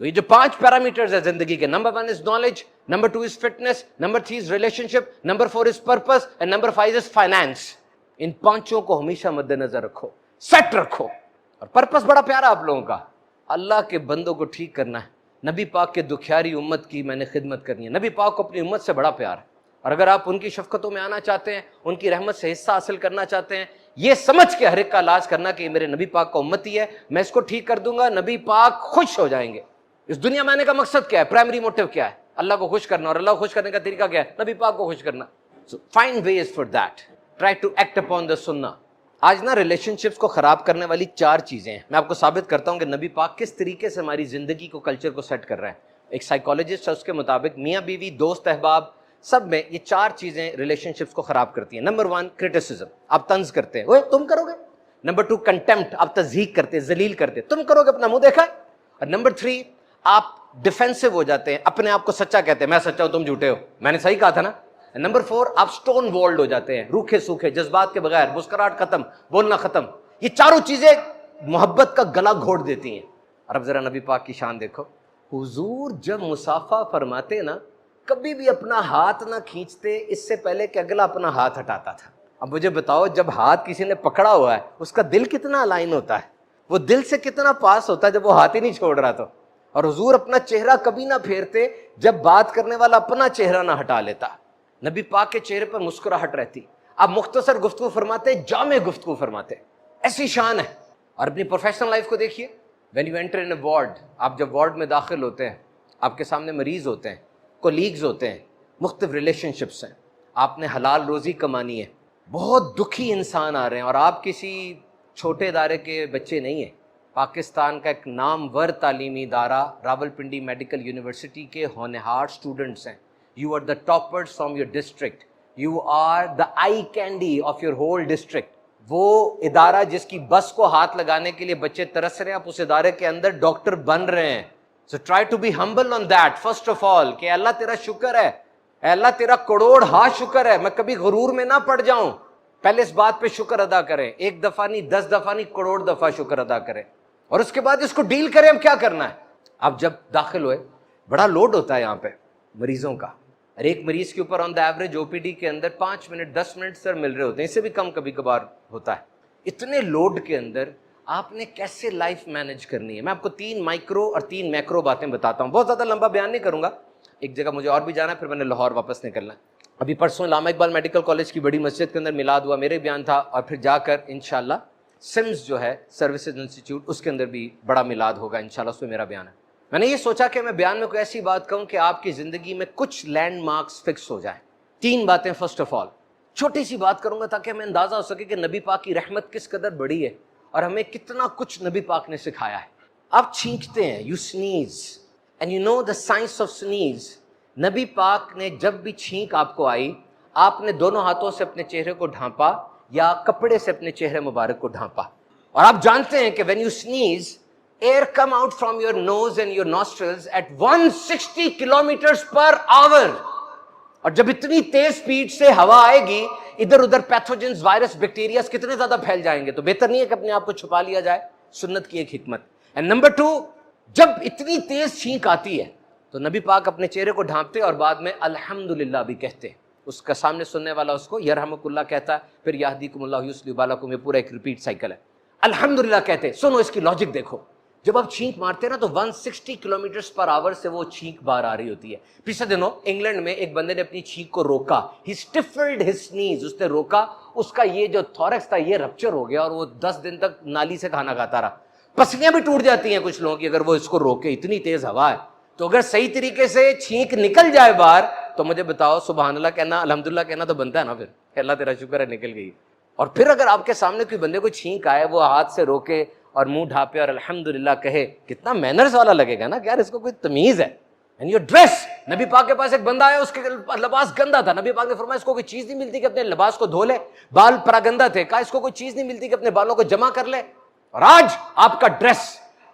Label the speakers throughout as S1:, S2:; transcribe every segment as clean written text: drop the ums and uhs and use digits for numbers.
S1: تو یہ جو 5 پیرامیٹرز ہے زندگی کے، number 1 is knowledge, number 2 is fitness, number 3 is relationship, number 4 is purpose and number 5 is finance. ان 5 کو ہمیشہ مد نظر رکھو، سیٹ رکھو. اور پرپس بڑا پیارا آپ لوگوں کا، اللہ کے بندوں کو ٹھیک کرنا ہے، نبی پاک کے دکھیاری امت کی میں نے خدمت کرنی ہے. نبی پاک کو اپنی امت سے بڑا پیار ہے، اور اگر آپ ان کی شفقتوں میں آنا چاہتے ہیں، ان کی رحمت سے حصہ حاصل کرنا چاہتے ہیں، یہ سمجھ کے ہر ایک کا علاج کرنا کہ یہ میرے نبی پاک کا امتی ہے، میں اس کو ٹھیک کر دوں گا، نبی پاک خوش ہو جائیں گے. اس دنیا میں آنے کا مقصد کیا ہے؟ پرائمری موٹیو کیا ہے؟ اللہ کو خوش کرنا. اور اللہ کو خوش کرنے کا طریقہ کیا ہے؟ نبی پاک کو خوش کرنا. So find ways for that. Try to act upon the sunnah. آج نا ریلیشن شپس کو خراب کرنے والی 4 چیزیں ہیں. میں آپ کو ثابت کرتا ہوں کہ نبی پاک کس طریقے سے ہماری زندگی کو، کلچر کو سیٹ کر رہے ہیں. ایک سائیکالوجسٹ ہے، اس کے مطابق میاں بیوی، دوست احباب، سب میں یہ 4 چیزیں ریلیشن شپس کو خراب کرتی ہیں. نمبر 1 کرٹیسزم، آپ طنز کرتے ہیں، اوے تم کرو گے. نمبر 2 کنٹمپٹ، آپ تضحیق کرتے ہیں، ذلیل کرتے ہیں، تم کرو گے، اپنا منہ دیکھا ہے. اور نمبر 3 آپ ڈیفینسو ہو جاتے ہیں، اپنے آپ کو سچا کہتے ہیں، میں سچا ہوں تم جھوٹے ہو، میں نے صحیح کہا تھا نا. نمبر 4 آپ سٹون والڈ ہو جاتے ہیں، روکھے سوکھے، جذبات کے بغیر، مسکراہٹ ختم، بولنا ختم. یہ 4 چیزیں محبت کا گلا گھوٹ دیتی ہیں. اور اب ذرا نبی پاک کی شان دیکھو، حضور جب مصافحہ فرماتے نا، کبھی بھی اپنا ہاتھ نہ کھینچتے اس سے پہلے کہ اگلا اپنا ہاتھ ہٹاتا تھا. اب مجھے بتاؤ، جب ہاتھ کسی نے پکڑا ہوا ہے اس کا دل کتنا الائن ہوتا ہے، وہ دل سے کتنا پاس ہوتا ہے جب وہ ہاتھ ہی نہیں چھوڑ رہا. تو اور حضور اپنا چہرہ کبھی نہ پھیرتے جب بات کرنے والا اپنا چہرہ نہ ہٹا لیتا. نبی پاک کے چہرے پر مسکراہٹ رہتی. آپ مختصر گفتگو فرماتے، جامع گفتگو فرماتے، ایسی شان ہے. اور اپنی پروفیشنل لائف کو دیکھیے. When you enter in a ward, آپ جب وارڈ میں داخل ہوتے ہیں، آپ کے سامنے مریض ہوتے ہیں، کولیگز ہوتے ہیں، مختلف ریلیشن شپس ہیں، آپ نے حلال روزی کمانی ہے، بہت دکھی انسان آ رہے ہیں، اور آپ کسی چھوٹے ادارے کے بچے نہیں ہیں. پاکستان کا ایک نامور تعلیمی ادارہ راول پنڈی میڈیکل یونیورسٹی کے ہونہار اسٹوڈنٹس ہیں. You are the toppers from your district, you are the eye candy of your whole district. وہ ادارہ جس کی بس کو ہاتھ لگانے کے لیے بچے ترس رہے ہیں، آپ اس ادارے کے اندر ڈاکٹر بن رہے ہیں. So try to be humble on that first of all, کہ اللہ تیرا شکر ہے، اے اللہ تیرا کروڑ ہاں شکر ہے، میں کبھی غرور میں نہ پڑ جاؤں. پہلے اس بات پہ شکر ادا کریں، 1 دفعہ نہیں، 10 دفعہ نہیں، کروڑ دفعہ شکر ادا کریں. اور اس کے بعد اس کو ڈیل کریں. اب کیا کرنا ہے؟ آپ جب داخل ہوئے، بڑا لوڈ ہوتا ہے یہاں پہ مریضوں کا، اور ایک مریض کے اوپر آن the average O P D کے اندر 5 منٹ 10 منٹ سر مل رہے ہوتے ہیں، اس سے بھی کم کبھی کبھار ہوتا ہے. اتنے لوڈ کے اندر آپ نے کیسے لائف مینج کرنی ہے؟ میں آپ کو 3 مائکرو اور 3 میکرو باتیں بتاتا ہوں. بہت زیادہ لمبا بیان نہیں کروں گا، ایک جگہ مجھے اور بھی جانا ہے، پھر میں نے لاہور واپس نکلنا ہے. ابھی پرسوں علامہ اقبال میڈیکل کالج کی بڑی مسجد کے اندر میلاد ہوا، میرے بیان تھا، اور پھر جا کر انشاءاللہ سمز جو ہے سروسز انسٹیٹیوٹ، اس کے اندر بھی بڑا میلاد ہوگا انشاءاللہ، اس میں میرا بیان ہے. میں نے یہ سوچا کہ میں بیان میں کوئی ایسی بات کہوں کہ آپ کی زندگی میں کچھ لینڈ مارکس فکس ہو جائیں. 3 باتیں. فرسٹ آف آل چھوٹی سی بات کروں گا تاکہ ہمیں اندازہ ہو سکے کہ نبی پاک کی رحمت کس قدر بڑی ہے اور ہمیں کتنا کچھ نبی پاک نے سکھایا ہے. آپ چھینکتے ہیں، you sneeze and you know the science of sneeze. نبی پاک نے جب بھی چھینک آپ کو آئی، آپ نے دونوں ہاتھوں سے اپنے چہرے کو ڈھانپا یا کپڑے سے اپنے چہرے مبارک کو ڈھانپا. اور آپ جانتے ہیں کہ when you سنیز، air come out from your nose and your nostrils at 160 kilometers per hour. اور جب اتنی تیز سپیڈ سے ہوا آئے گی، ادھر ادھر پیتھوجنز، وائرس، بیکٹیریاز کتنے زیادہ پھیل جائیں گے. تو بہتر نہیں ہے کہ اپنے آپ کو چھپا لیا جائے. سنت کی ایک حکمت. اینڈ نمبر 2، جب اتنی تیز چھینک آتی ہے تو نبی پاک اپنے چہرے کو ڈھانپتے اور بعد میں الحمدللہ بھی کہتے. اس کا سامنے سننے والا اس کو یرحمک اللہ کہتا ہے، پھر یہدیکم اللہ یصلح بالکم، یہ پورا ایک ریپیٹ سائیکل ہے. الحمدللہ کہتے. سنو اس کی لاجک دیکھو. جب آپ چھینک مارتے ہیں نا تو 160 کلومیٹرز پر آور سے وہ چھینک باہر آ رہی ہوتی ہے. پچھلے دنوں انگلینڈ میں ایک بندے نے اپنی چھینک کو روکا. ہی اسٹفلڈ ہز سنیز، اس نے روکا، اس کا یہ جو تھورکس تھا یہ رپچر ہو گیا اور وہ 10 دن تک نالی سے کھانا کھاتا رہا. پسلیاں بھی ٹوٹ جاتی ہیں کچھ لوگوں کی اگر وہ اس کو روکے، اتنی تیز ہوا ہے. تو اگر صحیح طریقے سے چھینک نکل جائے باہر تو مجھے بتاؤ، سبحان اللہ کہنا، الحمدللہ کہنا تو بنتا ہے نا. پھر اللہ تیرا شکر ہے نکل گئی. اور پھر اگر آپ کے سامنے کوئی بندے کو چھینک آئے، وہ ہاتھ سے روکے اور منہ ڈھانپے اور الحمدللہ کہے، کتنا مینرز والا لگے گا نا کہ یار اس کو کوئی تمیز ہے. اینڈ یور ڈریس، نبی پاک کے پاس ایک بندہ آیا، اس کے لباس گندا تھا. نبی پاک نے فرمایا اس کو کوئی چیز نہیں ملتی کہ اپنے لباس کو دھو لے. بال پراگندہ تھے، کہا اس کو کوئی چیز نہیں ملتی کہ اپنے بالوں کو جمع کر لے. اور آج آپ کا ڈریس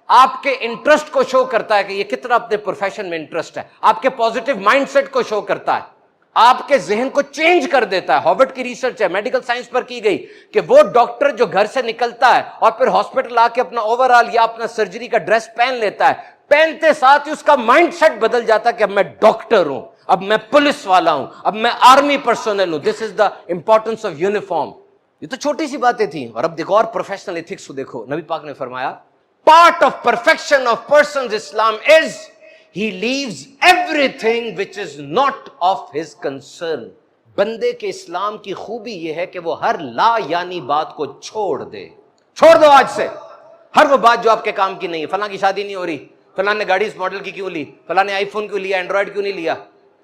S1: آپ کے انٹرسٹ کو شو کرتا ہے کہ یہ کتنا اپنے پروفیشن میں انٹرسٹ ہے. آپ کے پازیٹیو مائنڈ سیٹ کو شو کرتا ہے، آپ کے ذہن کو چینج کر دیتا ہے. ہارورڈ کی ریسرچ ہے، میڈیکل سائنس پر کی گئی، کہ وہ ڈاکٹر جو گھر سے نکلتا ہے اور پھر ہاسپٹل آ کے اپنا اوور آل یا اپنا سرجری کا ڈریس پہن لیتا ہے، پہنتے ساتھ ہی اس کا مائنڈ سیٹ بدل جاتا کہ اب میں ڈاکٹر ہوں, اب میں پولیس والا ہوں, اب میں آرمی پرسنل ہوں. دس از دا امپورٹنس آف یونیفارم. یہ تو چھوٹی سی باتیں تھیں, اور اب دیکھو اور پروفیشنل ایتھکس کو دیکھو. نبی پاک نے فرمایا part of perfection of persons اسلام is he leaves everything which is not of his concern. بندے کے اسلام کی خوبی یہ ہے کہ وہ ہر لا یعنی بات کو چھوڑ دے. چھوڑ دو آج سے ہر وہ بات جو آپ کے کام کی نہیں ہے. فلاں کی شادی نہیں ہو رہی, فلاں نے گاڑی اس ماڈل کی کیوں لی, فلاں نے آئی فون کیوں لیا, اینڈرائڈ کیوں نہیں لیا.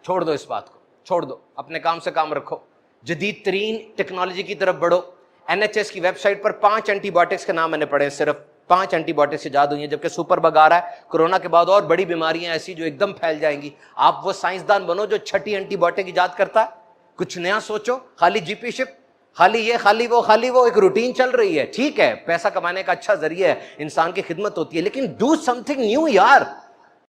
S1: چھوڑ دو اس بات کو, چھوڑ دو. اپنے کام سے کام رکھو, جدید ترین ٹیکنالوجی کی طرف بڑھو. NHS کی ویب سائٹ پر 5 اینٹی بایوٹکس کے نام میں نے پڑھے, صرف 5 اینٹی بایوٹکس ایجاد ہوئی ہیں, جبکہ سپر بگ آ رہا ہے. کورونا کے بعد اور بڑی بیماریاں ایسی جو ایک دم پھیل جائیں گی. آپ وہ سائنسدان بنو جو 6ٹھی اینٹی بایوٹک ایجاد کرتا ہے. کچھ نیا سوچو. خالی جی پی شپ, خالی یہ, خالی وہ, ایک روٹین چل رہی ہے. ٹھیک ہے, پیسہ کمانے کا اچھا ذریعہ ہے, انسان کی خدمت ہوتی ہے, لیکن ڈو سم تھنگ نیو یار.